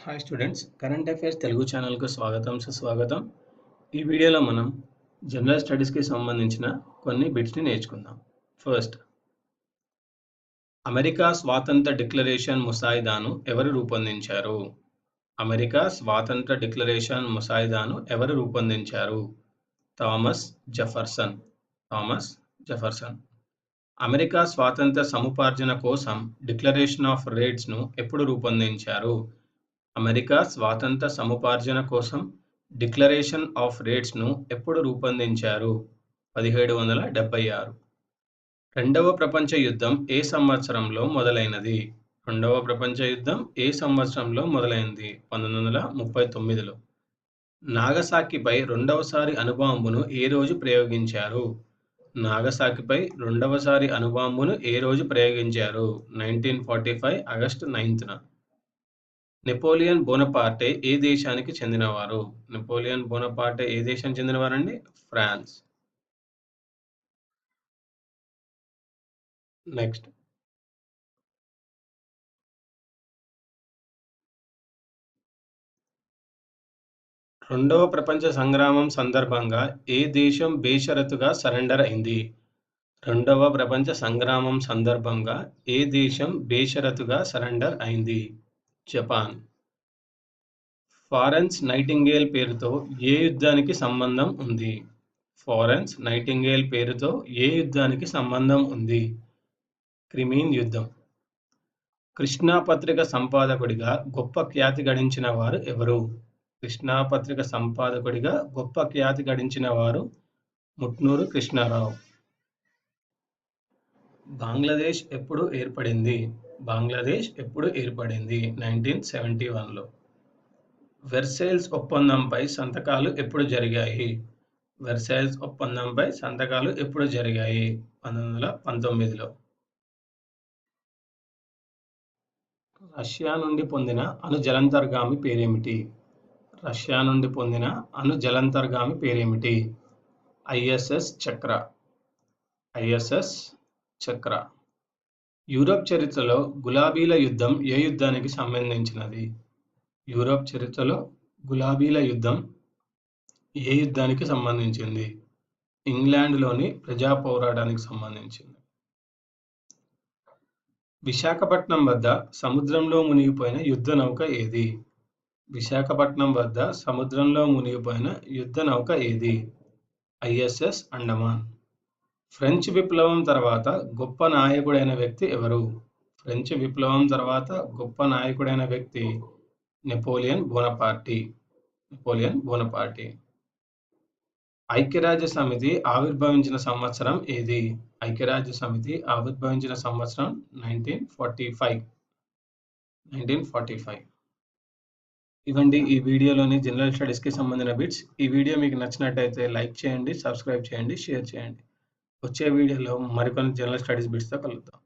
Hi students, current affairs Telugu ఛానల్కు స్వాగతం సుస్వాగతం. ఈ వీడియోలో మనం జనరల్ స్టడీస్కి సంబంధించిన కొన్ని బిట్స్ని నేర్చుకుందాం. ఫస్ట్, అమెరికా స్వాతంత్ర డిక్లరేషన్ ముసాయిదాను ఎవరు రూపొందించారు? అమెరికా స్వాతంత్ర డిక్లరేషన్ ముసాయిదాను ఎవరు రూపొందించారు? Thomas Jefferson. Thomas Jefferson. America స్వాతంత్ర సముపార్జన కోసం డిక్లరేషన్ ఆఫ్ రేట్స్ను ఎప్పుడు రూపొందించారు? అమెరికా స్వాతంత్ర సముపార్జన కోసం డిక్లరేషన్ ఆఫ్ రేట్స్ను ఎప్పుడు రూపొందించారు? 1776. రెండవ ప్రపంచ యుద్ధం ఏ సంవత్సరంలో మొదలైనది? రెండవ ప్రపంచ యుద్ధం ఏ సంవత్సరంలో మొదలైంది? 1939లో. నాగసాకిపై రెండవసారి అణుబాంబును ఏ రోజు ప్రయోగించారు? నాగసాకిపై రెండవసారి అణుబాంబును ఏ రోజు ప్రయోగించారు? 1945 ఆగస్టు 9న. నెపోలియన్ బోనపార్టే ఏ దేశానికి చెందినవారు? నెపోలియన్ బోనపార్టే ఏ దేశానికి చెందినవారండి? ఫ్రాన్స్. నెక్స్ట్, రెండవ ప్రపంచ సంగ్రామం సందర్భంగా ఏ దేశం బేషరతుగా సరెండర్ అయింది? రెండవ ప్రపంచ సంగ్రామం సందర్భంగా ఏ దేశం బేషరతుగా సరెండర్ అయింది? జపాన్. ఫ్లారెన్స్ నైటింగేల్ పేరుతో ఏ యుద్ధానికి సంబంధం ఉంది? ఫ్లారెన్స్ నైటింగేల్ పేరుతో ఏ యుద్ధానికి సంబంధం ఉంది? క్రిమీన్ యుద్ధం. కృష్ణా పత్రిక సంపాదకుడిగా గొప్ప ఖ్యాతి గడించిన వారు ఎవరు? కృష్ణా పత్రిక సంపాదకుడిగా గొప్ప ఖ్యాతి గడించిన వారు ముట్నూరు కృష్ణారావు. బంగ్లాదేశ్ ఎప్పుడు ఏర్పడింది? బంగ్లాదేశ్ ఎప్పుడు ఏర్పడింది? 1971లో. వెర్సైల్స్ ఒప్పందంపై సంతకాలు ఎప్పుడు జరిగాయి? వెర్సైల్స్ ఒప్పందంపై సంతకాలు ఎప్పుడు జరిగాయి? 1919లో. రష్యా నుండి పొందిన అణు జలాంతర్గామి పేరేమిటి? రష్యా నుండి పొందిన అణు జలాంతర్గామి పేరేమిటి? ఐఎస్ఎస్ చక్ర. ఐఎస్ఎస్ చక్ర. యూరప్ చరిత్రలో గులాబీల యుద్ధం ఏ యుద్ధానికి సంబంధించినది? యూరప్ చరిత్రలో గులాబీల యుద్ధం ఏ యుద్ధానికి సంబంధించింది? ఇంగ్లాండ్లోని ప్రజా పోరాటానికి సంబంధించింది. విశాఖపట్నం వద్ద సముద్రంలో మునిగిపోయిన యుద్ధ నౌక ఏది? విశాఖపట్నం వద్ద సముద్రంలో మునిగిపోయిన యుద్ధ నౌక ఏది? ఐఎస్ఎస్ అండమాన్. ఫ్రెంచ్ విప్లవం తర్వాత గొప్ప నాయకుడైన వ్యక్తి ఎవరు? ఫ్రెంచ్ విప్లవం తర్వాత గొప్ప నాయకుడైన వ్యక్తి నెపోలియన్ బోనపార్టీ. Napoleon Bonaparte. ఐక్యరాజ్య సమితి ఆవిర్భవించిన సంవత్సరం ఏది? ఐక్యరాజ్య సమితి ఆవిర్భవించిన సంవత్సరం 1945. 1945. ఇవండి ఈ వీడియోలోని జనరల్ స్టడీస్కి సంబంధించిన బిట్స్. ఈ వీడియో మీకు నచ్చినట్టయితే లైక్ చేయండి, సబ్స్క్రైబ్ చేయండి, షేర్ చేయండి. వచ్చే వీడియోలో మరికొన్ని జనరల్ స్టడీస్ బిట్స్తో కలుద్దాం.